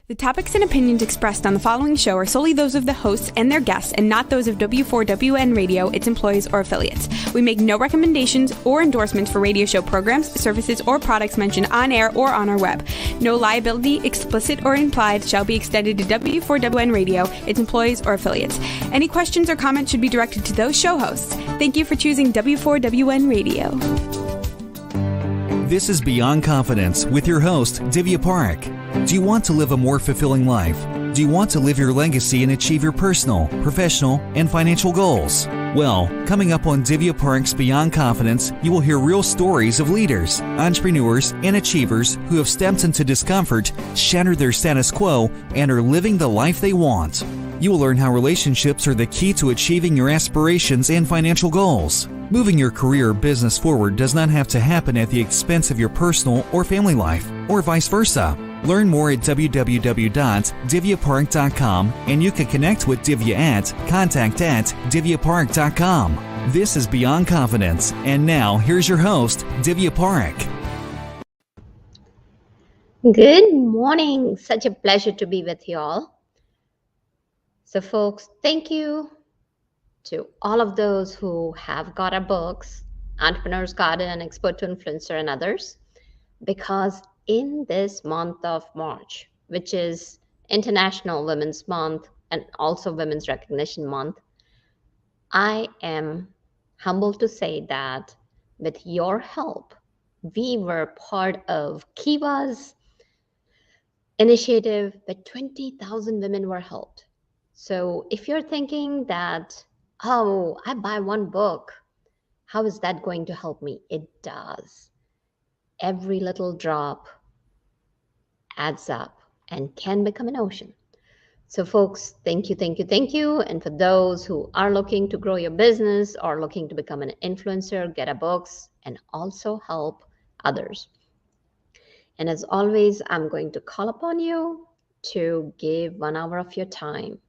The topics and opinions expressed on the following show are solely those of the hosts and their guests and not those of W4WN Radio, its employees, or affiliates. We make no recommendations or endorsements for radio show programs, services, or products mentioned on air or on our web. No liability, explicit or implied, shall be extended to W4WN Radio, its employees, or affiliates. Any questions or comments should be directed to those show hosts. Thank you for choosing W4WN Radio. This is Beyond Confidence with your host, Divya Parekh. Do you want to live a more fulfilling life? Do you want to live your legacy and achieve your personal, professional, and financial goals? Well, coming up on Divya Parekh's Beyond Confidence, you will hear real stories of leaders, entrepreneurs, and achievers who have stepped into discomfort, shattered their status quo, and are living the life they want. You will learn how relationships are the key to achieving your aspirations and financial goals. Moving your career or business forward does not have to happen at the expense of your personal or family life, or vice versa. Learn more at www.divyaparekh.com, and you can connect with Divya at contact@divyaparekh.com. This is Beyond Confidence, and now here's your host, Divya Parekh. Good morning. Such a pleasure to be with you all. So folks, thank you to all of those who have got our books, Entrepreneur's Garden, Expert to Influencer, and others, because in this month of March, which is International Women's Month and also Women's Recognition Month, I am humbled to say that with your help, we were part of Kiva's initiative that 20,000 women were helped. So if you're thinking that, oh, I buy one book, how is that going to help me? It does. Every little drop adds up and can become an ocean. So folks, thank you, thank you, thank you. And for those who are looking to grow your business or looking to become an influencer, get our books and also help others. And as always, I'm going to call upon you to give 1 hour of your time.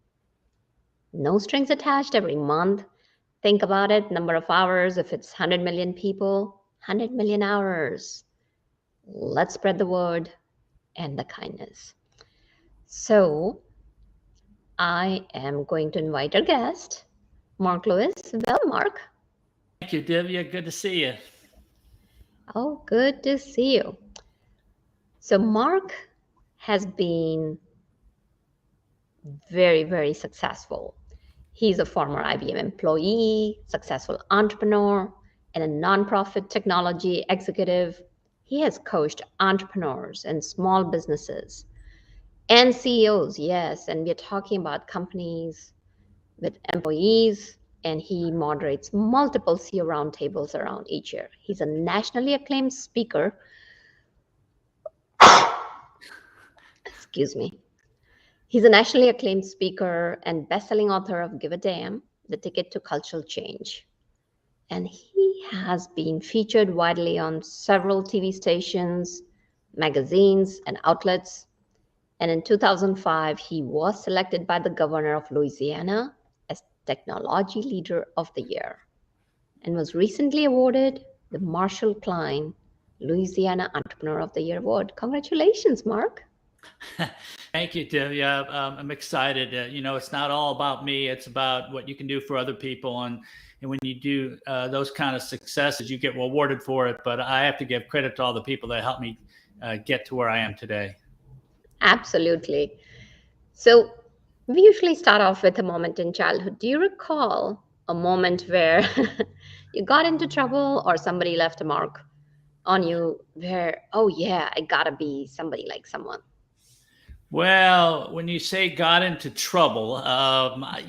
No strings attached every month. Think about it, number of hours. If it's 100 million people, 100 million hours. Let's spread the word and the kindness. So I am going to invite our guest, Mark Lewis. Well, Mark. Thank you, Divya. Good to see you. Oh, good to see you. So Mark has been very, very successful. He's a former IBM employee, successful entrepreneur, and a nonprofit technology executive. He has coached entrepreneurs and small businesses and CEOs, yes, and we're talking about companies with employees, and he moderates multiple CEO roundtables around each year. He's a nationally acclaimed speaker. Excuse me. He's a nationally acclaimed speaker and best-selling author of Give a Damn, The Ticket to Cultural Change. And he has been featured widely on several TV stations, magazines, and outlets. And in 2005, he was selected by the governor of Louisiana as Technology Leader of the Year and was recently awarded the Marshall Klein Louisiana Entrepreneur of the Year Award. Congratulations, Mark. Thank you, Divya. I'm excited. It's not all about me. It's about what you can do for other people. And when you do those kind of successes, you get rewarded for it. But I have to give credit to all the people that helped me get to where I am today. Absolutely. So we usually start off with a moment in childhood. Do you recall a moment where you got into trouble or somebody left a mark on you where, oh yeah, I gotta be somebody like someone? Well, when you say got into trouble, my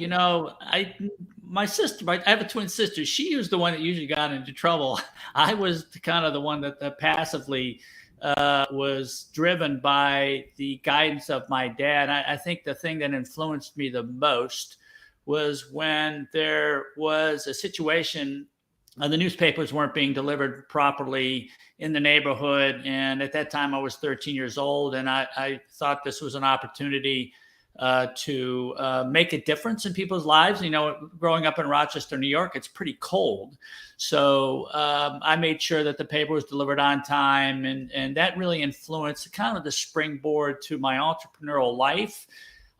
sister, I have a twin sister. She was the one that usually got into trouble. I was kind of the one that passively was driven by the guidance of my dad. I think the thing that influenced me the most was when there was a situation. The newspapers weren't being delivered properly in the neighborhood. And at that time I was 13 years old. And I thought this was an opportunity to make a difference in people's lives. Growing up in Rochester, New York, it's pretty cold. So I made sure that the paper was delivered on time, and that really influenced kind of the springboard to my entrepreneurial life.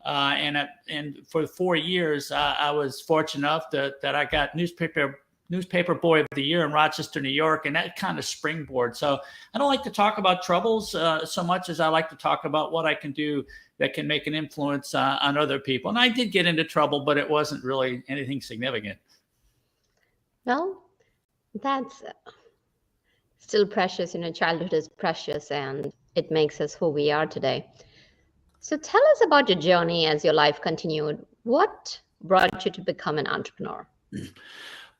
And for 4 years, I was fortunate enough that I got newspaper boy of the year in Rochester, New York, and that kind of springboard. So I don't like to talk about troubles so much as I like to talk about what I can do that can make an influence on other people. And I did get into trouble, but it wasn't really anything significant. Well, that's still precious. Childhood is precious, and it makes us who we are today. So tell us about your journey as your life continued. What brought you to become an entrepreneur?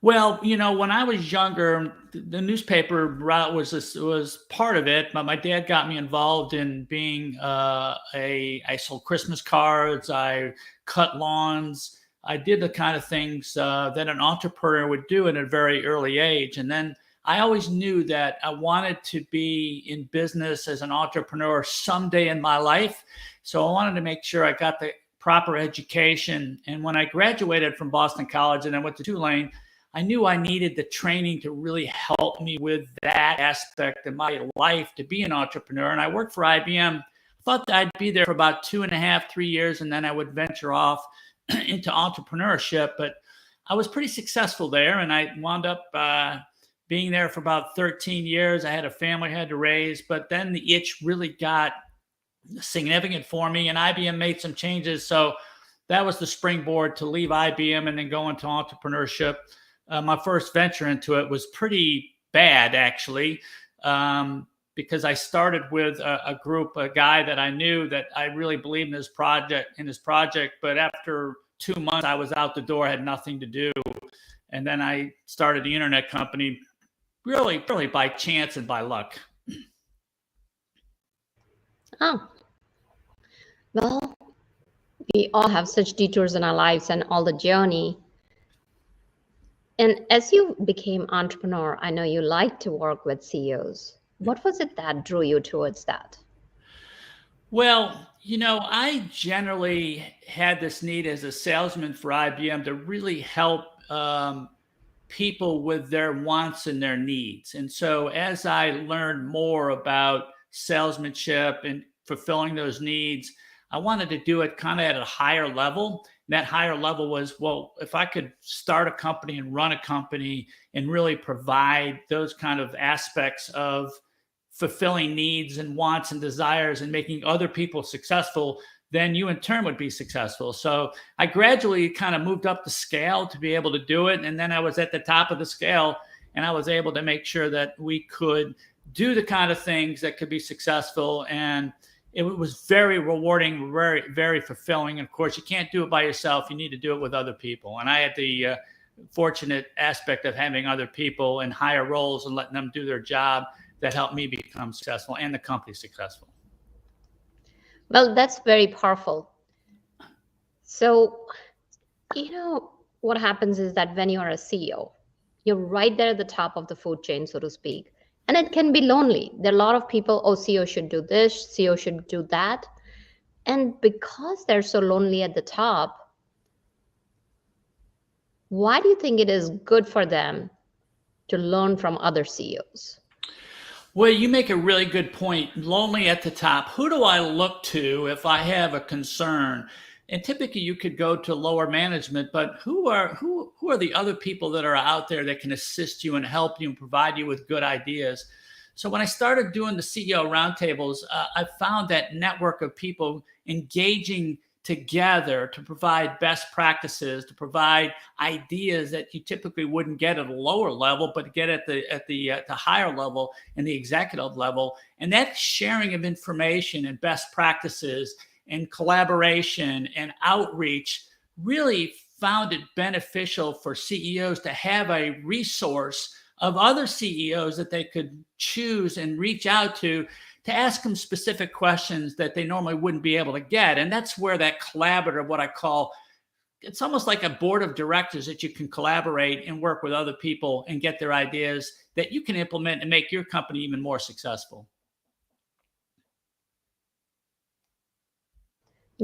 Well, when I was younger, the newspaper route was part of it, but my dad got me involved in being I sold Christmas cards, I cut lawns, I did the kind of things that an entrepreneur would do at a very early age. And then I always knew that I wanted to be in business as an entrepreneur someday in my life. So I wanted to make sure I got the proper education. And when I graduated from Boston College and then went to Tulane, I knew I needed the training to really help me with that aspect of my life to be an entrepreneur. And I worked for IBM. Thought that I'd be there for about 2.5, 3 years, and then I would venture off into entrepreneurship. But I was pretty successful there, and I wound up being there for about 13 years. I had a family I had to raise, but then the itch really got significant for me, and IBM made some changes. So that was the springboard to leave IBM and then go into entrepreneurship. My first venture into it was pretty bad, actually, because I started with a guy that I knew that I really believed in his project. But after 2 months, I was out the door, had nothing to do. And then I started the internet company really by chance and by luck. Oh, well, we all have such detours in our lives and all the journey. And as you became entrepreneur, I know you like to work with CEOs. What was it that drew you towards that? Well, I generally had this need as a salesman for IBM to really help people with their wants and their needs. And so as I learned more about salesmanship and fulfilling those needs, I wanted to do it kind of at a higher level. That higher level was, well, if I could start a company and run a company and really provide those kind of aspects of fulfilling needs and wants and desires and making other people successful, then you in turn would be successful. So I gradually kind of moved up the scale to be able to do it. And then I was at the top of the scale, and I was able to make sure that we could do the kind of things that could be successful. And it was very rewarding, very, very fulfilling. And of course, you can't do it by yourself. You need to do it with other people. And I had the fortunate aspect of having other people in higher roles and letting them do their job that helped me become successful and the company successful. Well, that's very powerful. So, what happens is that when you're a CEO, you're right there at the top of the food chain, so to speak. And it can be lonely. There are a lot of people, CEO should do this, CEO should do that. And because they're so lonely at the top, why do you think it is good for them to learn from other CEOs? Well, you make a really good point. Lonely at the top. Who do I look to if I have a concern? And typically you could go to lower management, but who are the other people that are out there that can assist you and help you and provide you with good ideas? So when I started doing the CEO Roundtables, I found that network of people engaging together to provide best practices, to provide ideas that you typically wouldn't get at a lower level, but get at the higher level and the executive level. And that sharing of information and best practices and collaboration and outreach really found it beneficial for CEOs to have a resource of other CEOs that they could choose and reach out to ask them specific questions that they normally wouldn't be able to get. And that's where that collaborative, what I call, it's almost like a board of directors that you can collaborate and work with other people and get their ideas that you can implement and make your company even more successful.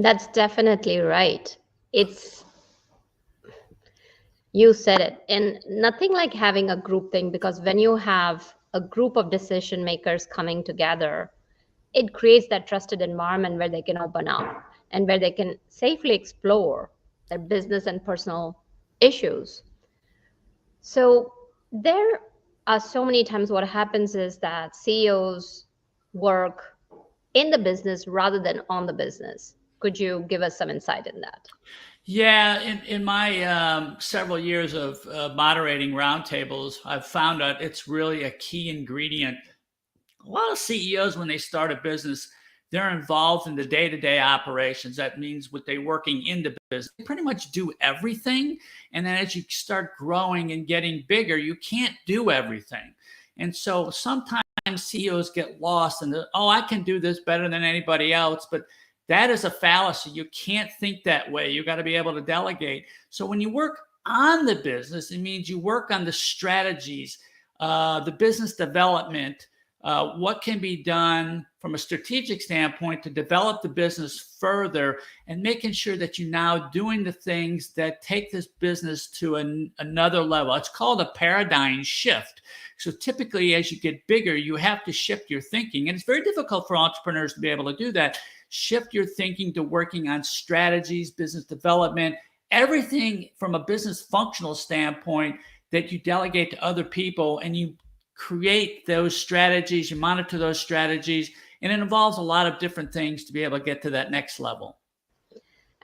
That's definitely right. It's, you said it, and nothing like having a group thing, because when you have a group of decision makers coming together, it creates that trusted environment where they can open up and where they can safely explore their business and personal issues. So there are so many times what happens is that CEOs work in the business rather than on the business. Could you give us some insight in that? Yeah, in my several years of moderating roundtables, I've found out it's really a key ingredient. A lot of CEOs, when they start a business, they're involved in the day-to-day operations. That means what they're working in the business. They pretty much do everything. And then as you start growing and getting bigger, you can't do everything. And so sometimes CEOs get lost in oh, I can do this better than anybody else. But that is a fallacy. You can't think that way. You got to be able to delegate. So when you work on the business, it means you work on the strategies, the business development, what can be done from a strategic standpoint to develop the business further, and making sure that you're now doing the things that take this business to another level. It's called a paradigm shift. So typically, as you get bigger, you have to shift your thinking. And it's very difficult for entrepreneurs to be able to do that. Shift your thinking to working on strategies, business development, everything from a business functional standpoint that you delegate to other people, and you create those strategies, you monitor those strategies, and it involves a lot of different things to be able to get to that next level.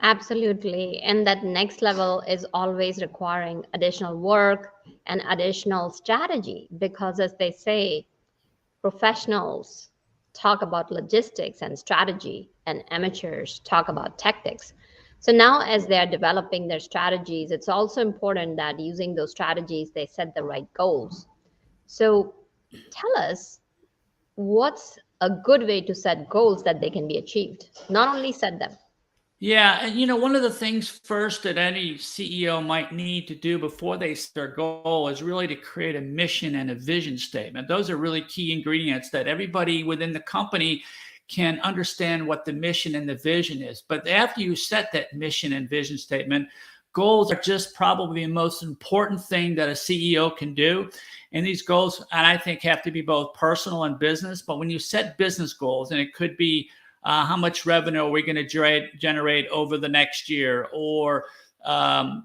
Absolutely. And that next level is always requiring additional work and additional strategy, because, as they say, professionals talk about logistics and strategy, and amateurs talk about tactics. So now, as they are developing their strategies, it's also important that using those strategies, they set the right goals. So tell us, what's a good way to set goals that they can be achieved? Not only set them. Yeah, and one of the things first that any CEO might need to do before they set their goal is really to create a mission and a vision statement. Those are really key ingredients that everybody within the company can understand what the mission and the vision is. But after you set that mission and vision statement, goals are just probably the most important thing that a CEO can do. And these goals, and I think, have to be both personal and business. But when you set business goals, and it could be how much revenue are we going to generate over the next year? Or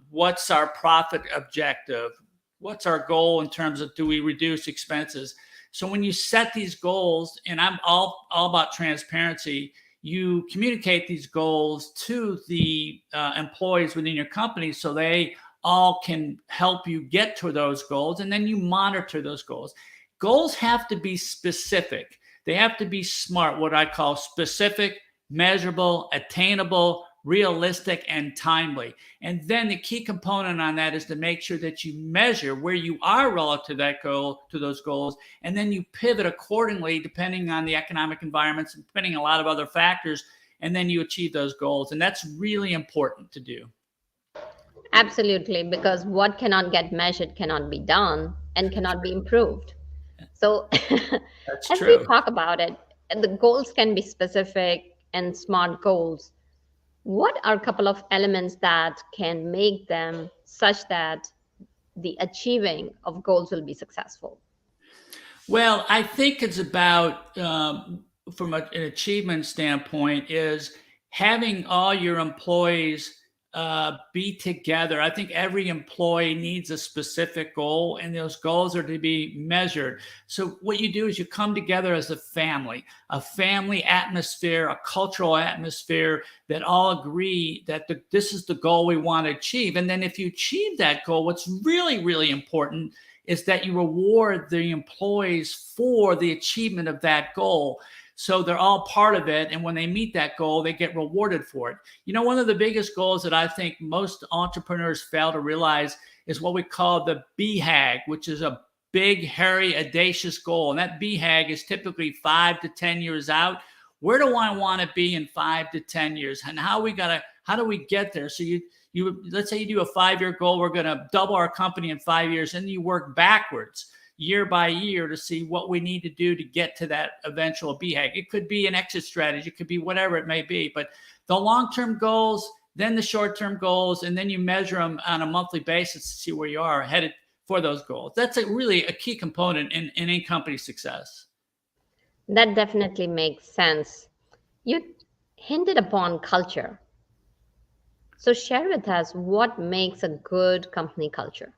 what's our profit objective? What's our goal in terms of, do we reduce expenses? So when you set these goals, and I'm all about transparency, you communicate these goals to the employees within your company so they all can help you get to those goals, and then you monitor those goals. Goals have to be specific. They have to be SMART, what I call specific, measurable, attainable, realistic, and timely. And then the key component on that is to make sure that you measure where you are relative to that goal, to those goals, and then you pivot accordingly depending on the economic environments and depending on a lot of other factors, and then you achieve those goals. And that's really important to do. Absolutely, because what cannot get measured cannot be done and cannot be improved. So That's as true. we talk about it, the goals can be specific and SMART goals. What are a couple of elements that can make them such that the achieving of goals will be successful? Well, I think it's about, from an achievement standpoint, is having all your employees be together. I think every employee needs a specific goal, and those goals are to be measured. So what you do is you come together as a family atmosphere, a cultural atmosphere that all agree that this is the goal we want to achieve. And then if you achieve that goal, what's really, really important is that you reward the employees for the achievement of that goal. So they're all part of it. And when they meet that goal, they get rewarded for it. One of the biggest goals that I think most entrepreneurs fail to realize is what we call the BHAG, which is a big, hairy, audacious goal. And that BHAG is typically 5 to 10 years out. Where do I want to be in 5 to 10 years? And how do we get there? So you let's say you do a 5-year goal. We're going to double our company in 5 years, and you work backwards. year by year to see what we need to do to get to that eventual BHAG. It could be an exit strategy, it could be whatever it may be, but the long-term goals, then the short-term goals, and then you measure them on a monthly basis to see where you are headed for those goals. That's really a key component in any company success. That definitely makes sense. You hinted upon culture. So share with us what makes a good company culture.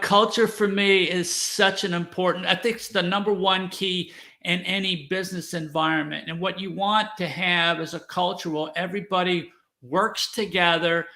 Culture for me is such an important, I think it's the number one key in any business environment. And what you want to have is a culture where everybody works together.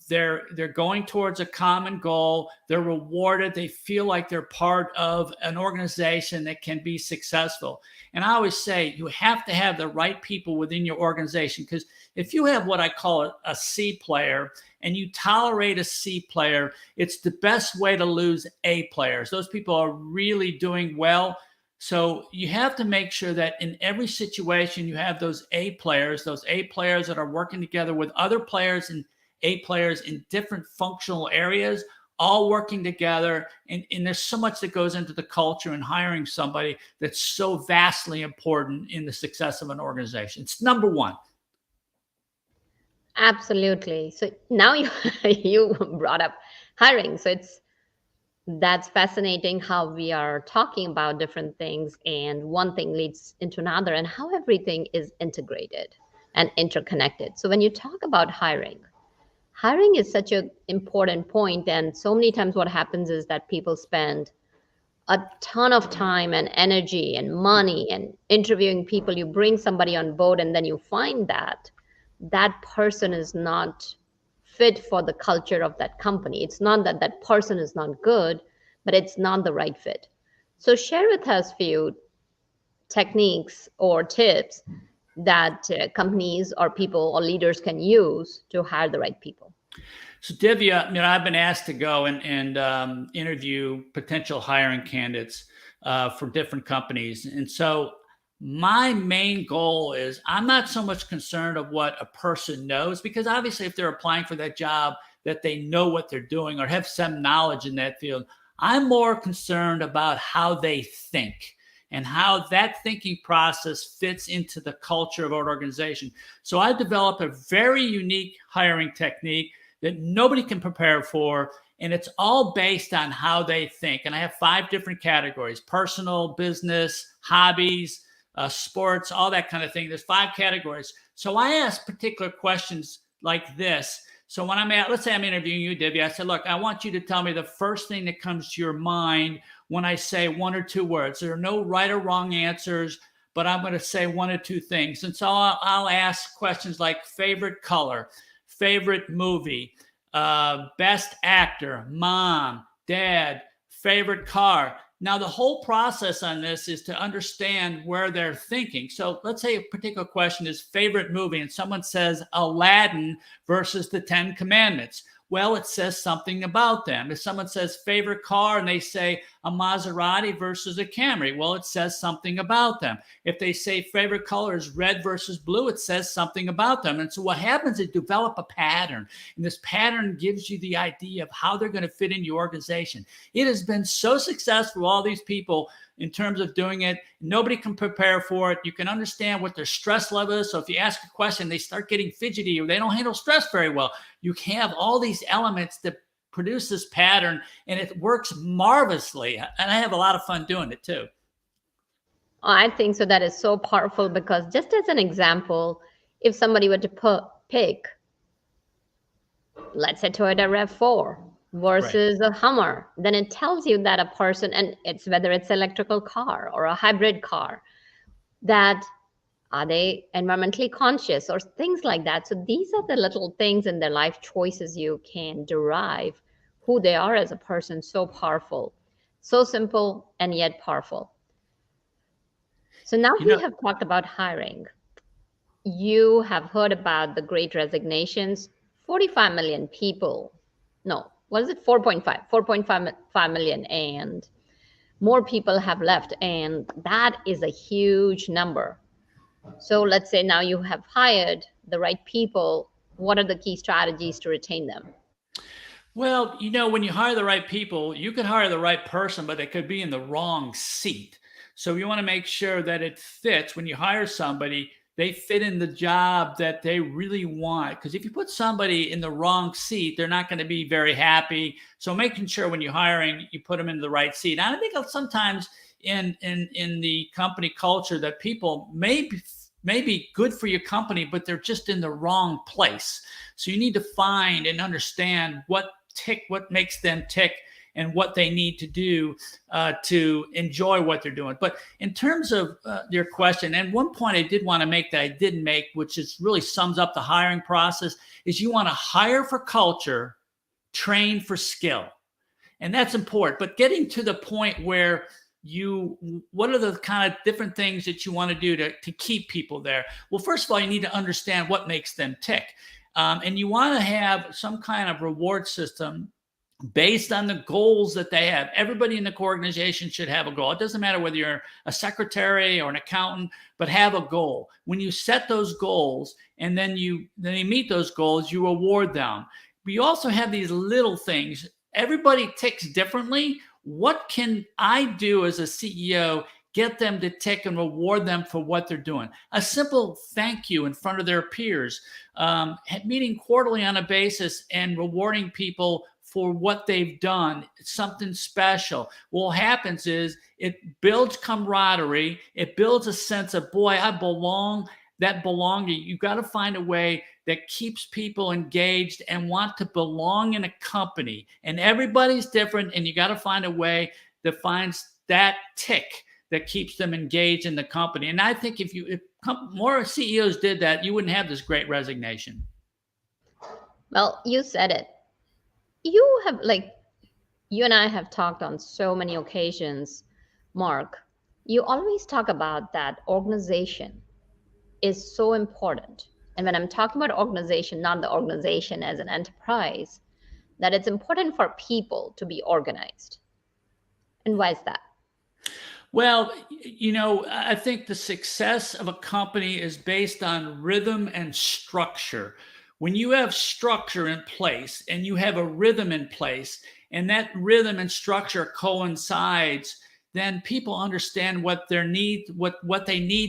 They're going towards a common goal. They're rewarded. They feel like they're part of an organization that can be successful. And I always say you have to have the right people within your organization, because if you have what I call a C player and you tolerate a C player, it's the best way to lose A players. Those people are really doing well. So you have to make sure that in every situation you have those A players that are working together with other players and A players in different functional areas, all working together. And there's so much that goes into the culture and hiring somebody that's so vastly important in the success of an organization. It's number one. Absolutely. So now you brought up hiring. So that's fascinating how we are talking about different things and one thing leads into another and how everything is integrated and interconnected. So when you talk about hiring is such an important point, and so many times what happens is that people spend a ton of time and energy and money and interviewing people. You bring somebody on board and then you find that that person is not fit for the culture of that company. It's not that that person is not good, but it's not the right fit. So share with us a few techniques or tips that companies or people or leaders can use to hire the right people. So Divya, I've been asked to go and interview potential hiring candidates for different companies. And so my main goal is I'm not so much concerned of what a person knows, because obviously if they're applying for that job, that they know what they're doing or have some knowledge in that field. I'm more concerned about how they think and how that thinking process fits into the culture of our organization. So I developed a very unique hiring technique that nobody can prepare for. And it's all based on how they think. And I have 5 different categories: personal, business, hobbies, sports, all that kind of thing. There's 5 categories. So I ask particular questions like this. So when let's say I'm interviewing you, Divya, I said, look, I want you to tell me the first thing that comes to your mind when I say 1 or 2 words. There are no right or wrong answers, but I'm going to say 1 or 2 things. And so I'll ask questions like favorite color, favorite movie, best actor, mom, dad, favorite car. Now, the whole process on this is to understand where they're thinking. So let's say a particular question is favorite movie, and someone says Aladdin versus the 10 Commandments. Well, it says something about them. If someone says favorite car and they say a Maserati versus a Camry, well, it says something about them. If they say favorite color is red versus blue, it says something about them. And so what happens is develop a pattern. And this pattern gives you the idea of how they're going to fit in your organization. It has been so successful, all these people, in terms of doing it. Nobody can prepare for it. You can understand what their stress level is. So if you ask a question, they start getting fidgety or they don't handle stress very well. You have all these elements that produce this pattern, and it works marvelously. And I have a lot of fun doing it too. I think so. That is so powerful, because just as an example, if somebody were to pick, let's say Toyota RAV4 versus a Hummer, then it tells you that a person, and it's whether it's electrical car or a hybrid car, that are they environmentally conscious or things like that. So these are the little things in their life choices you can derive who they are as a person. So powerful, so simple, and yet powerful. So now we have talked about hiring. You have heard about the Great Resignations. 45 million people. No, what is it? 4.5 million, and more people have left. And that is a huge number. So let's say now you have hired the right people. What are the key strategies to retain them? Well, when you hire the right people, you could hire the right person, but they could be in the wrong seat. So you want to make sure that it fits. When you hire somebody, they fit in the job that they really want. Because if you put somebody in the wrong seat, they're not going to be very happy. So making sure when you're hiring, you put them in the right seat. And I think sometimes in the company culture that people may be good for your company, but they're just in the wrong place. So you need to find and understand what makes them tick and what they need to do to enjoy what they're doing. But in terms of your question, and one point I did want to make that I didn't make, which is really sums up the hiring process, is you want to hire for culture, train for skill. And that's important. But getting to the point where what are the kind of different things that you want to do to keep people there? Well, first of all, you need to understand what makes them tick. And you want to have some kind of reward system based on the goals that they have. Everybody in the organization should have a goal. It doesn't matter whether you're a secretary or an accountant, but have a goal. When you set those goals and then you meet those goals, you reward them. But you also have these little things. Everybody ticks differently. What can I do as a CEO, get them to tick and reward them for what they're doing? A simple thank you in front of their peers, meeting quarterly on a basis and rewarding people for what they've done. It's something special. What happens is it builds camaraderie. It builds a sense of, boy, I belong. That belonging, you've got to find a way that keeps people engaged and want to belong in a company. And everybody's different, and you got to find a way that finds that tick that keeps them engaged in the company. And I think if more CEOs did that, you wouldn't have this great resignation. Well, you said it. You and I have talked on so many occasions, Mark. You always talk about that organization is so important. And when I'm talking about organization, not the organization as an enterprise, that it's important for people to be organized. And why is that? Well, I think the success of a company is based on rhythm and structure. When you have structure in place and you have a rhythm in place, and that rhythm and structure coincides, then people understand what they need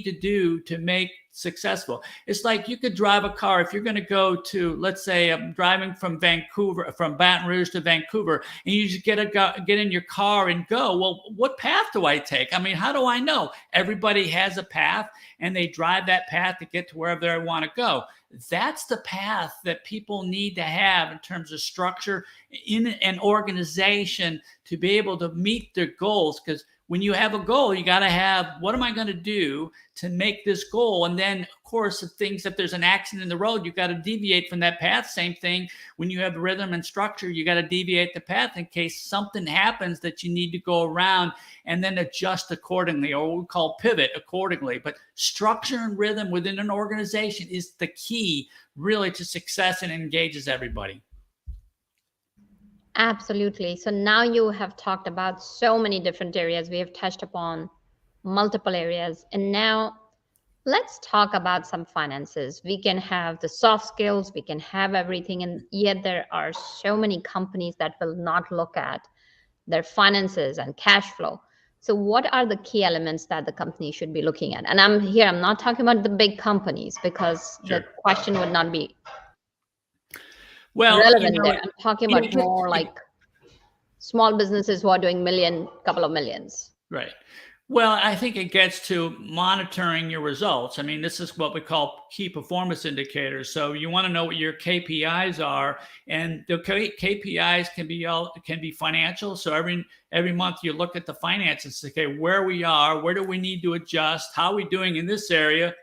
to do to make successful. It's like you could drive a car. If you're going to go to, let's say I'm driving from Baton Rouge to Vancouver, and you just get in your car and go, well, what path do I take? I mean, how do I know? Everybody has a path and they drive that path to get to wherever they want to go. That's the path that people need to have in terms of structure in an organization to be able to meet their goals. Because when you have a goal, you got to have, what am I going to do to make this goal? And then, of course, if there's an accident in the road, you got to deviate from that path. Same thing. When you have rhythm and structure, you got to deviate the path in case something happens that you need to go around and then adjust accordingly, or what we call pivot accordingly. But structure and rhythm within an organization is the key really to success and engages everybody. Absolutely. So now you have talked about so many different areas. We have touched upon multiple areas. And now let's talk about some finances. We can have the soft skills, we can have everything. And yet there are so many companies that will not look at their finances and cash flow. So what are the key elements that the company should be looking at? And I'm not talking about the big companies, because sure, the question would not be relevant there. I'm talking about more like small businesses who are doing couple of millions. Right. Well, I think it gets to monitoring your results. I mean, this is what we call key performance indicators. So you want to know what your KPIs are, and the KPIs can be financial. So every month you look at the finances, okay, where we are, where do we need to adjust, how are we doing in this area?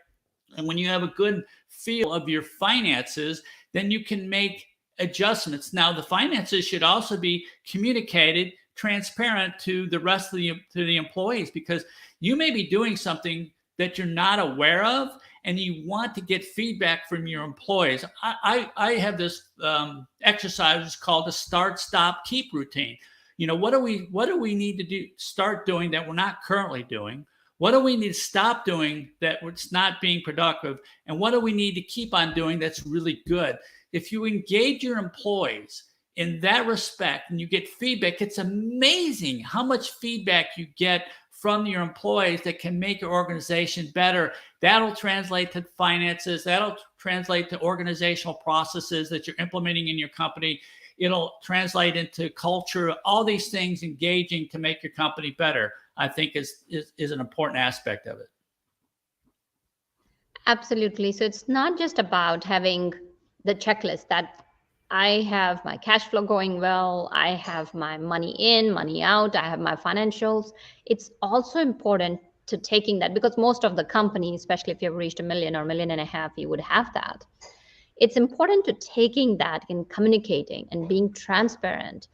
And when you have a good feel of your finances, then you can make adjustments. Now, the finances should also be communicated transparent to the rest of the employees, because you may be doing something that you're not aware of and you want to get feedback from your employees. I have this exercise called the start, stop, keep routine. What do we need to start doing that we're not currently doing? What do we need to stop doing that it's not being productive? And what do we need to keep on doing that's really good? If you engage your employees in that respect, and you get feedback, it's amazing how much feedback you get from your employees that can make your organization better. That'll translate to finances. That'll translate to organizational processes that you're implementing in your company. It'll translate into culture. All these things engaging to make your company better, I think is an important aspect of it. Absolutely. So it's not just about having the checklist that I have my cash flow going well, I have my money in, money out, I have my financials. It's also important to taking that, because most of the companies, especially if you've reached $1 million or $1.5 million, you would have that. It's important to taking that and communicating and being transparent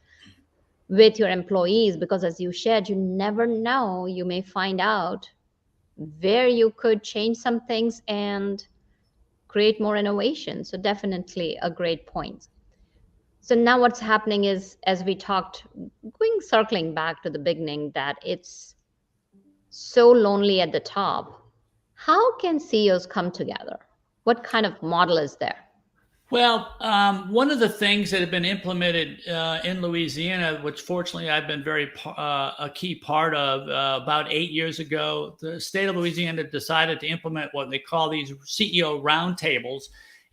with your employees, because as you shared, you never know, you may find out where you could change some things and create more innovation. So definitely a great point. So now what's happening is, as we talked, circling back to the beginning, that it's so lonely at the top. How can CEOs come together? What kind of model is there? Well, one of the things that have been implemented in Louisiana, which fortunately I've been a key part of, about 8 years ago, the state of Louisiana decided to implement what they call these CEO Roundtables.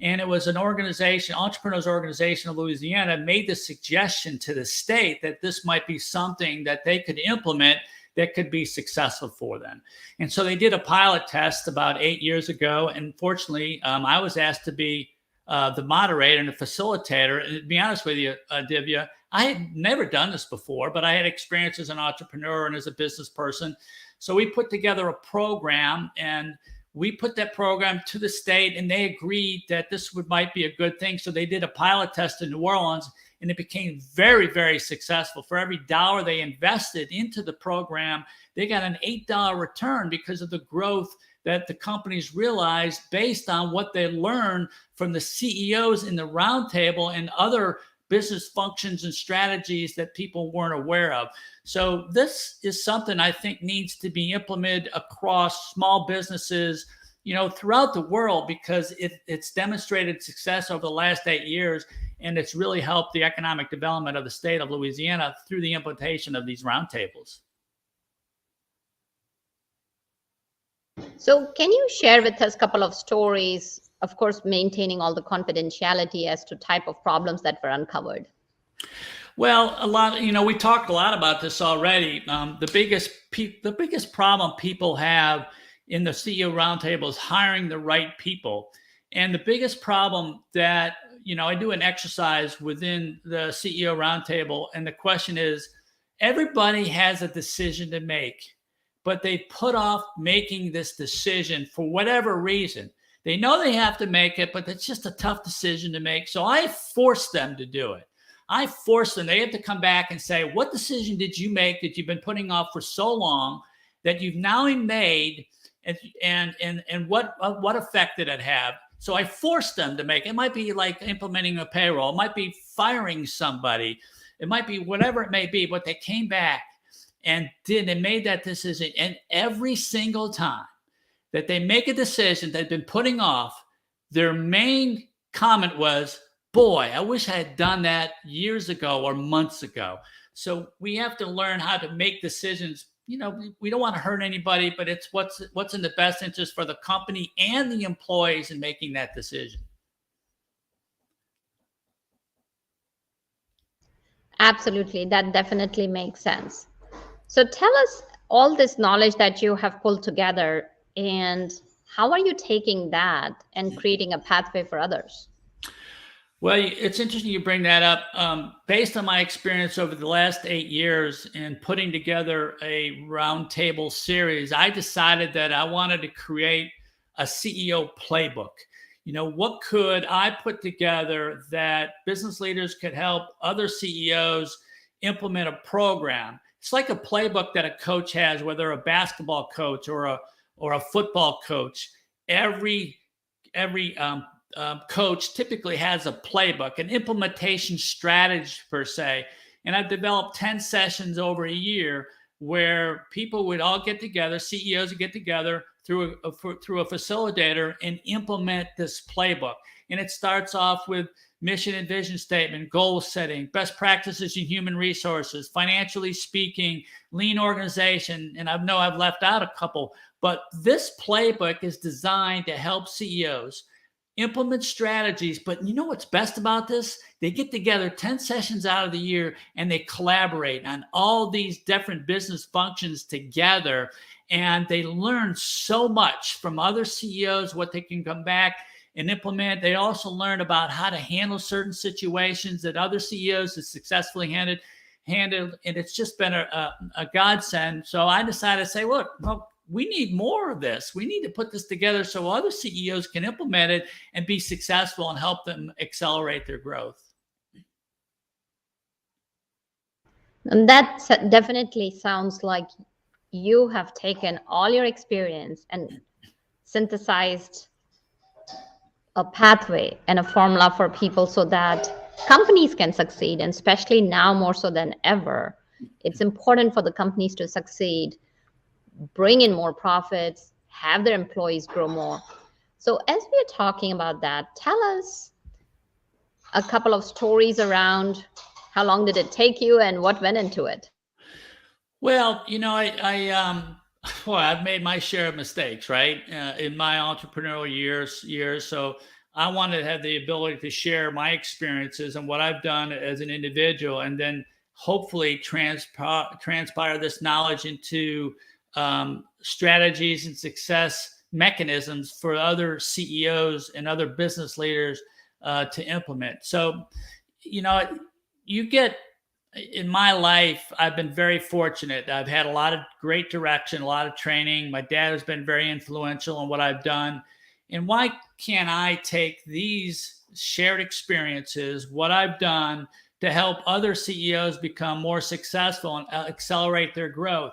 And it was an organization, Entrepreneurs Organization of Louisiana, made the suggestion to the state that this might be something that they could implement that could be successful for them. And so they did a pilot test about 8 years ago. And fortunately, I was asked to be the moderator and the facilitator. And to be honest with you, Divya, I had never done this before, but I had experience as an entrepreneur and as a business person. So we put together a program, and we put that program to the state, and they agreed that this might be a good thing. So they did a pilot test in New Orleans, and it became very, very successful. For every dollar they invested into the program, they got an $8 return because of the growth that the companies realized based on what they learned from the CEOs in the roundtable and other business functions and strategies that people weren't aware of. So this is something I think needs to be implemented across small businesses, throughout the world, because it's demonstrated success over the last 8 years, and it's really helped the economic development of the state of Louisiana through the implementation of these roundtables. So can you share with us a couple of stories, of course, maintaining all the confidentiality as to type of problems that were uncovered? Well, we talked a lot about this already. The biggest problem people have in the CEO Roundtable is hiring the right people. And the biggest problem that, I do an exercise within the CEO Roundtable, and the question is, everybody has a decision to make, but they put off making this decision for whatever reason. They know they have to make it, but it's just a tough decision to make. So I force them to do it. I force them. They have to come back and say, what decision did you make that you've been putting off for so long that you've now made, and what effect did it have? So I force them to make it. It might be like implementing a payroll. It might be firing somebody. It might be whatever it may be, but they came back and made that decision. And every single time that they make a decision they've been putting off, their main comment was, boy, I wish I had done that years ago or months ago. So we have to learn how to make decisions. We don't want to hurt anybody, but it's what's in the best interest for the company and the employees in making that decision. Absolutely. That definitely makes sense. So tell us all this knowledge that you have pulled together, and how are you taking that and creating a pathway for others? Well, it's interesting you bring that up. Based on my experience over the last 8 years in putting together a roundtable series, I decided that I wanted to create a CEO playbook. What could I put together that business leaders could help other CEOs implement a program? It's like a playbook that a coach has, whether a basketball coach or a football coach. Every coach typically has a playbook, an implementation strategy per se. And I've developed 10 sessions over a year where people would all get together, CEOs would get together through a facilitator and implement this playbook. And it starts off with mission and vision statement, goal setting, best practices in human resources, financially speaking, lean organization. And I know I've left out a couple, but this playbook is designed to help CEOs implement strategies. But you know what's best about this? They get together 10 sessions out of the year and they collaborate on all these different business functions together. And they learn so much from other CEOs, what they can come back and implement. They also learn about how to handle certain situations that other CEOs have successfully handled. And it's just been a godsend. So I decided to say, look, well, we need more of this. We need to put this together so other CEOs can implement it and be successful and help them accelerate their growth. And that definitely sounds like you have taken all your experience and synthesized a pathway and a formula for people so that companies can succeed. And especially now more so than ever, it's important for the companies to succeed, bring in more profits, have their employees grow more. So as we're talking about that, tell us a couple of stories around how long did it take you and what went into it? Well, you know, I've made my share of mistakes, right? In my entrepreneurial years. So I wanted to have the ability to share my experiences and what I've done as an individual, and then hopefully transpire this knowledge into strategies and success mechanisms for other CEOs and other business leaders to implement. So, you know, in my life, I've been very fortunate. I've had a lot of great direction, a lot of training. My dad has been very influential in what I've done. And why can't I take these shared experiences, what I've done, to help other CEOs become more successful and accelerate their growth?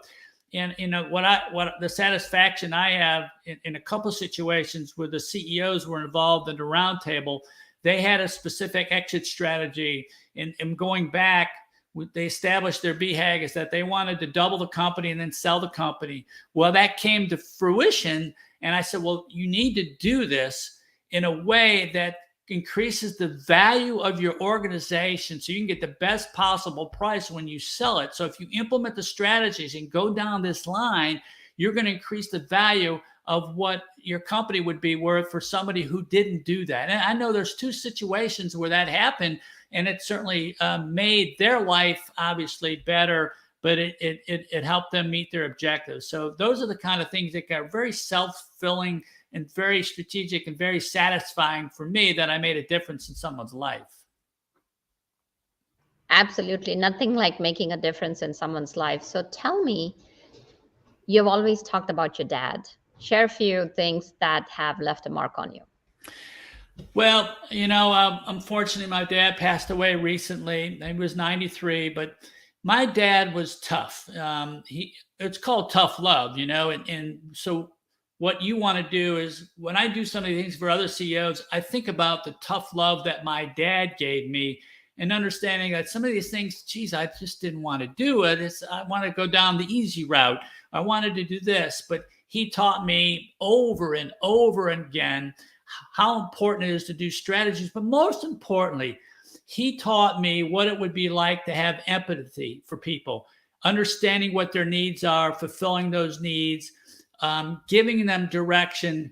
And you know what the satisfaction I have in a couple of situations where the CEOs were involved in the roundtable, they had a specific exit strategy. And going back, they established their BHAG is that they wanted to double the company and then sell the company. Well, that came to fruition. And I said, well, you need to do this in a way that increases the value of your organization so you can get the best possible price when you sell it. So if you implement the strategies and go down this line, you're going to increase the value of what your company would be worth for somebody who didn't do that. And I know there's two situations where that happened, and it certainly made their life obviously better, but it helped them meet their objectives. So those are the kind of things that got very self-fulfilling and very strategic and very satisfying for me, that I made a difference in someone's life. Absolutely. Nothing like making a difference in someone's life. So tell me, you've always talked about your dad. Share a few things that have left a mark on you. Well, you know, unfortunately, my dad passed away recently. He was 93, but my dad was tough. It's called tough love, you know, and so what you want to do is, when I do some of the things for other CEOs, I think about the tough love that my dad gave me, and understanding that some of these things, geez, I just didn't want to do it. I want to go down the easy route. I wanted to do this, but he taught me over and over again how important it is to do strategies. But most importantly, he taught me what it would be like to have empathy for people, understanding what their needs are, fulfilling those needs, giving them direction,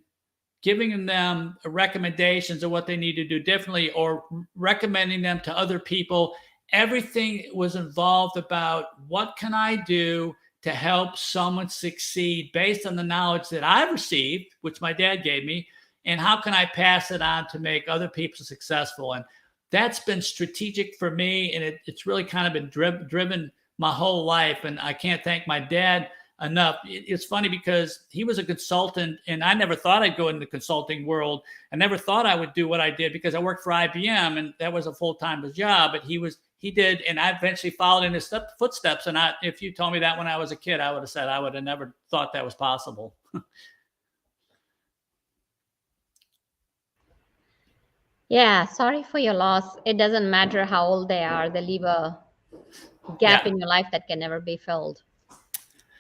giving them recommendations of what they need to do differently, or recommending them to other people. Everything was involved about what can I do to help someone succeed based on the knowledge that I've received, which my dad gave me, and how can I pass it on to make other people successful. And that's been strategic for me, and it's really kind of been driven my whole life. And I can't thank my dad enough. It's funny because he was a consultant, and I never thought I'd go into the consulting world. I never thought I would do what I did because I worked for IBM, and that was a full-time job. But he did, and I eventually followed in his footsteps. And if you told me that when I was a kid, I would have said I would have never thought that was possible. Yeah, sorry for your loss. It doesn't matter how old they are, they leave a gap in your life that can never be filled.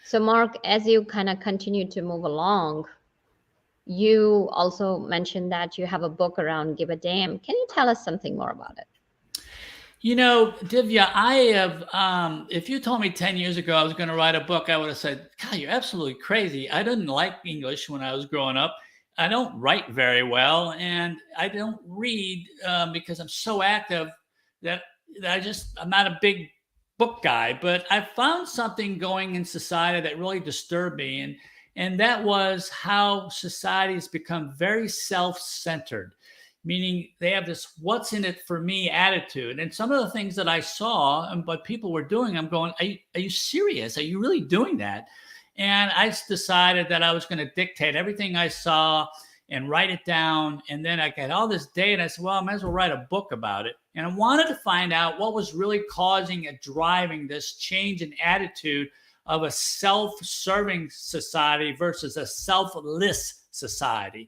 So Mark, as you kind of continue to move along, You also mentioned that you have a book around Give a Damn. Can you tell us something more about it? Divya, I have, if you told me 10 years ago I was going to write a book, I would have said, God, you're absolutely crazy. I didn't like English when I was growing up. I don't write very well, and I don't read because I'm so active that, I'm not a big book guy. But I found something going in society that really disturbed me. And that was how society has become very self-centered, meaning they have this what's in it for me attitude. And some of the things that I saw and what people were doing, I'm going, are you serious? Are you really doing that? And I decided that I was going to dictate everything I saw and write it down. And then I got all this data. I said, well, I might as well write a book about it. And I wanted to find out what was really causing and driving this change in attitude of a self-serving society versus a selfless society.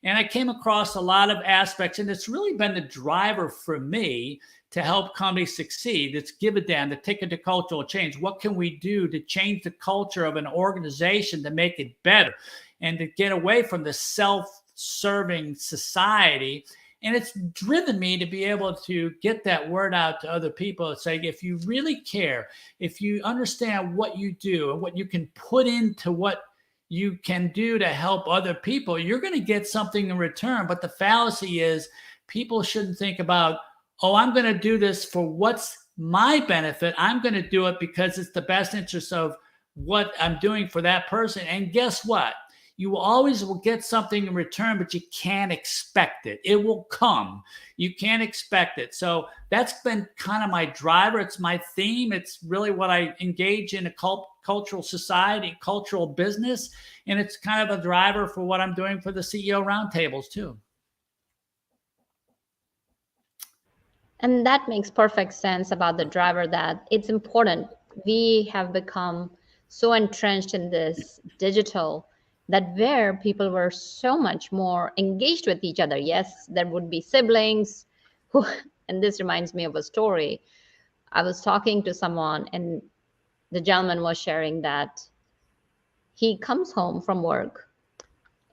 And I came across a lot of aspects, and it's really been the driver for me to help companies succeed. It's give a damn, to take it to cultural change. What can we do to change the culture of an organization to make it better and to get away from the self-serving society? And it's driven me to be able to get that word out to other people and say, if you really care, if you understand what you do and what you can put into what you can do to help other people, you're going to get something in return. But the fallacy is people shouldn't think about, oh, I'm going to do this for what's my benefit. I'm going to do it because it's the best interest of what I'm doing for that person. And guess what? You always will get something in return, but you can't expect it. It will come. You can't expect it. So that's been kind of my driver. It's my theme. It's really what I engage in, a cultural society, cultural business. And it's kind of a driver for what I'm doing for the CEO Roundtables too. And that makes perfect sense about the driver, that it's important. We have become so entrenched in this digital that where people were so much more engaged with each other. Yes, there would be siblings who, and this reminds me of a story. I was talking to someone and the gentleman was sharing that he comes home from work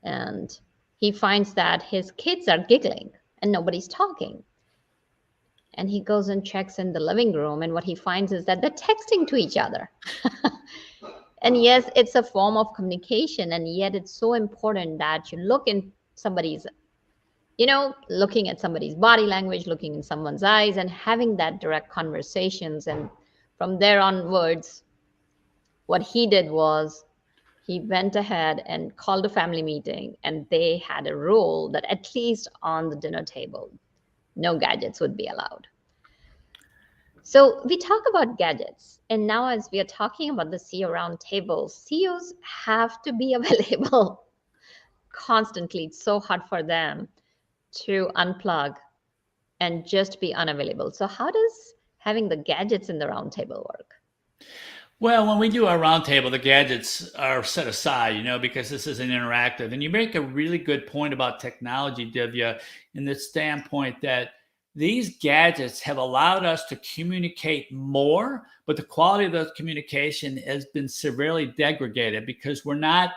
and he finds that his kids are giggling and nobody's talking. And he goes and checks in the living room, and what he finds is that they're texting to each other. And yes, it's a form of communication, and yet it's so important that you look in somebody's, looking at somebody's body language, looking in someone's eyes, and having that direct conversations. And from there onwards, what he did was he went ahead and called a family meeting, and they had a rule that at least on the dinner table, no gadgets would be allowed. So we talk about gadgets, and now as we are talking about the CEO Roundtable, CEOs have to be available constantly. It's so hard for them to unplug and just be unavailable. So how does having the gadgets in the roundtable work? Well, when we do our roundtable, the gadgets are set aside, because this is an interactive. And you make a really good point about technology, Divya, in the standpoint that these gadgets have allowed us to communicate more, but the quality of those communication has been severely degraded because we're not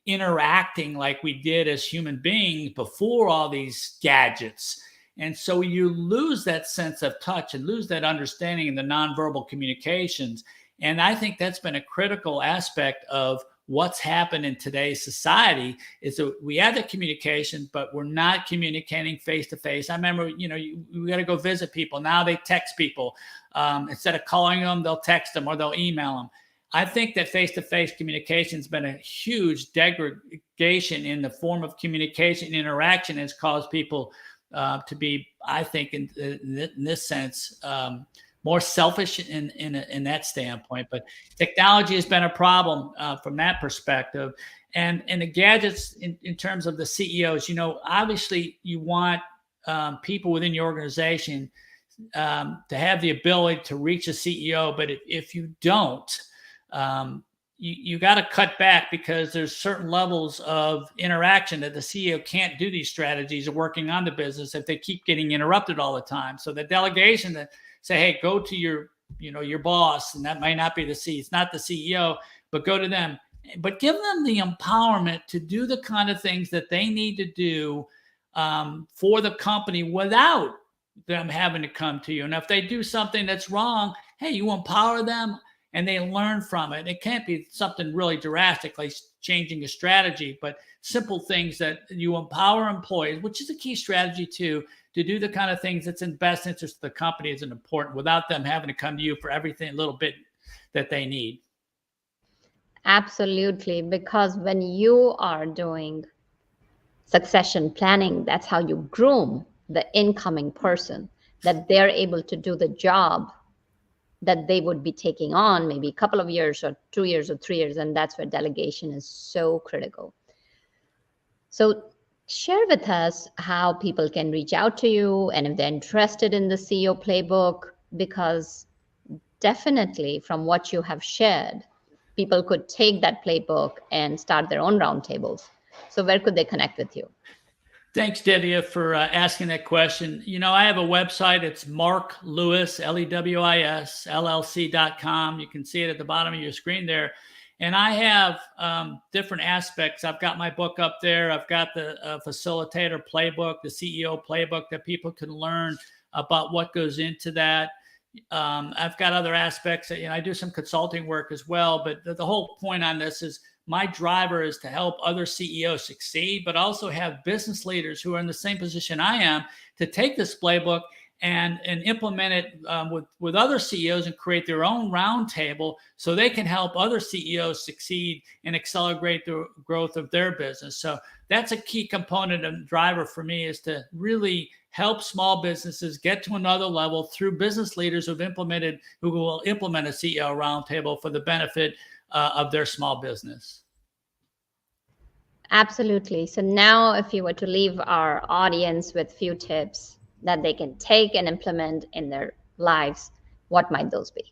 interacting like we did as human beings before all these gadgets. And so you lose that sense of touch and lose that understanding in the nonverbal communications. And I think that's been a critical aspect of what's happened in today's society is that we have the communication, but we're not communicating face to face. I remember, we got to go visit people. Now they text people. Instead of calling them, they'll text them or they'll email them. I think that face-to-face communication has been a huge degradation in the form of communication. Interaction has caused people to be, I think, in this sense, more selfish in that standpoint. But technology has been a problem from that perspective. And the gadgets in terms of the CEOs, obviously you want people within your organization to have the ability to reach a CEO. But if you don't, you got to cut back because there's certain levels of interaction that the CEO can't do these strategies of working on the business if they keep getting interrupted all the time. So the delegation that say, hey, go to your boss, and that might not be it's not the CEO, but go to them. but give them the empowerment to do the kind of things that they need to do for the company without them having to come to you. And if they do something that's wrong, hey, you empower them and they learn from it. It can't be something really drastic, like changing a strategy, but simple things that you empower employees, which is a key strategy too, to do the kind of things that's in best interest of the company is important without them having to come to you for everything, a little bit that they need. Absolutely, because when you are doing succession planning, that's how you groom the incoming person, that they're able to do the job that they would be taking on maybe a couple of years or 2 years or 3 years. And that's where delegation is so critical. So share with us how people can reach out to you and if they're interested in the CEO Playbook, because definitely from what you have shared, people could take that playbook and start their own roundtables. So where could they connect with you? Thanks, Divya, for asking that question. You know, I have a website. It's Mark Lewis, Lewis, LLC.com. You can see it at the bottom of your screen there. And I have different aspects. I've got my book up there. I've got the facilitator playbook, the CEO playbook that people can learn about what goes into that. I've got other aspects that, I do some consulting work as well. But the whole point on this is my driver is to help other CEOs succeed, but also have business leaders who are in the same position I am to take this playbook and implement it with other CEOs and create their own roundtable so they can help other CEOs succeed and accelerate the growth of their business. So that's a key component and driver for me, is to really help small businesses get to another level through business leaders who will implement a CEO roundtable for the benefit of their small business. Absolutely. So now if you were to leave our audience with few tips that they can take and implement in their lives, what might those be?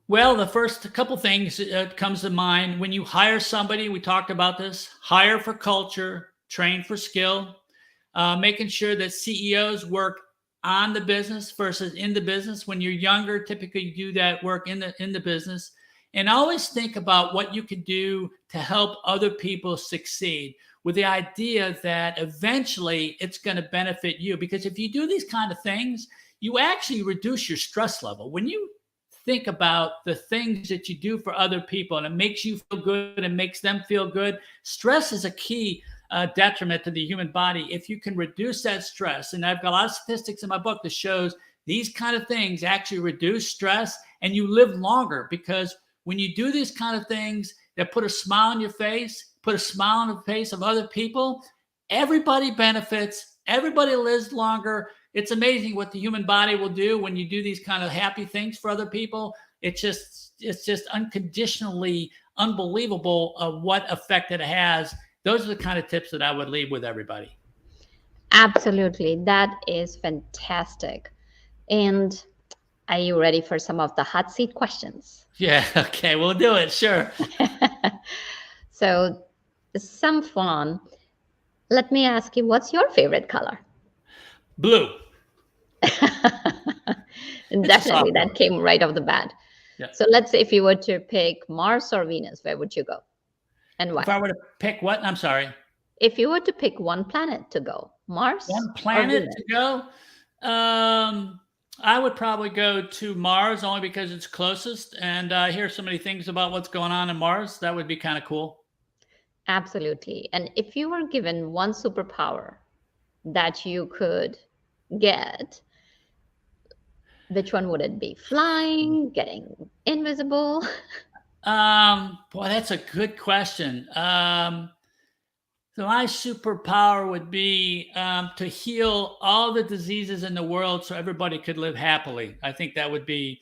Well, the first couple things comes to mind when you hire somebody. We talked about this: hire for culture, train for skill, making sure that CEOs work on the business versus in the business. When you're younger, typically you do that work in the business. And always think about what you could do to help other people succeed, with the idea that eventually it's going to benefit you. Because if you do these kind of things, you actually reduce your stress level. When you think about the things that you do for other people and it makes you feel good and makes them feel good, stress is a key detriment to the human body. If you can reduce that stress, and I've got a lot of statistics in my book that shows these kind of things actually reduce stress and you live longer, because when you do these kind of things that put a smile on your face, put a smile on the face of other people, everybody benefits, everybody lives longer. It's amazing what the human body will do when you do these kind of happy things for other people. It's just unconditionally unbelievable what effect it has. Those are the kind of tips that I would leave with everybody. Absolutely. That is fantastic. And are you ready for some of the hot seat questions? Yeah, okay, we'll do it, sure. So, some fun. Let me ask you, what's your favorite color? Blue. Definitely, that came right off the bat. Yeah. So let's say if you were to pick Mars or Venus, where would you go? And why? If I were to pick what? I'm sorry. If you were to pick one planet to go, Mars? One planet to go? I would probably go to Mars, only because it's closest, and I hear so many things about what's going on in Mars. That would be kind of cool. Absolutely. And if you were given one superpower that you could get, which one would it be? Flying, getting invisible? Boy, that's a good question. So my superpower would be to heal all the diseases in the world so everybody could live happily. I think that would be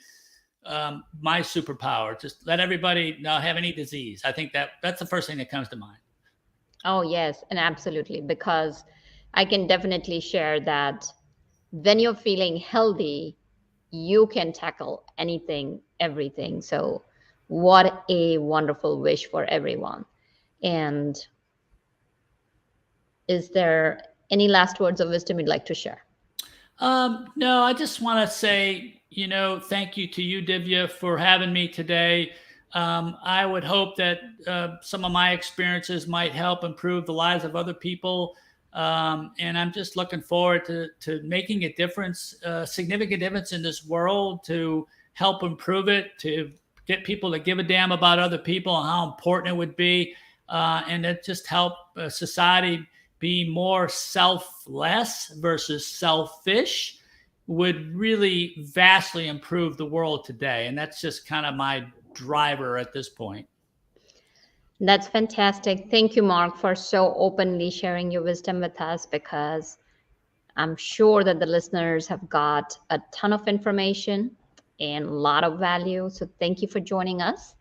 my superpower. Just let everybody not have any disease. I think that's the first thing that comes to mind. Oh, yes, and absolutely. Because I can definitely share that when you're feeling healthy, you can tackle anything, everything. So what a wonderful wish for everyone. And is there any last words of wisdom you'd like to share? No, I just want to say, thank you to you, Divya, for having me today. I would hope that some of my experiences might help improve the lives of other people. And I'm just looking forward to making a difference, significant difference in this world, to help improve it, to get people to give a damn about other people and how important it would be. And that just help society be more selfless versus selfish would really vastly improve the world today. And that's just kind of my driver at this point. That's fantastic. Thank you, Mark, for so openly sharing your wisdom with us, because I'm sure that the listeners have got a ton of information and a lot of value. So thank you for joining us.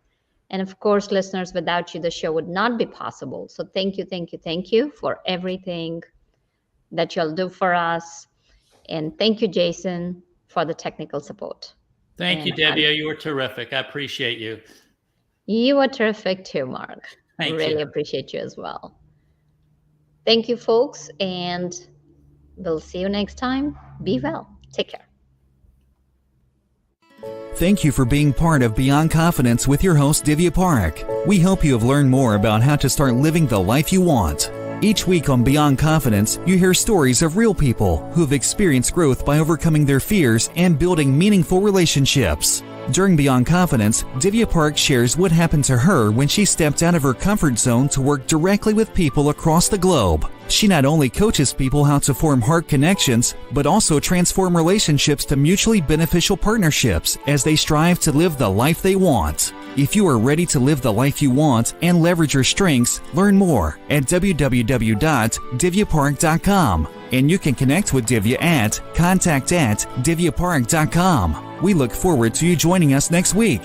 And of course, listeners, without you, the show would not be possible. So thank you for everything that you'll do for us. And thank you, Jason, for the technical support. Thank you, Divya. You were terrific. I appreciate you. You were terrific too, Mark. I really appreciate you as well. Thank you, folks. And we'll see you next time. Be well. Take care. Thank you for being part of Beyond Confidence with your host, Divya Parekh. We hope you have learned more about how to start living the life you want. Each week on Beyond Confidence, you hear stories of real people who have experienced growth by overcoming their fears and building meaningful relationships. During Beyond Confidence, Divya Parekh shares what happened to her when she stepped out of her comfort zone to work directly with people across the globe. She not only coaches people how to form heart connections, but also transform relationships to mutually beneficial partnerships as they strive to live the life they want. If you are ready to live the life you want and leverage your strengths, learn more at www.divyaparekh.com. And you can connect with Divya at contact@divyaparekh.com. We look forward to you joining us next week.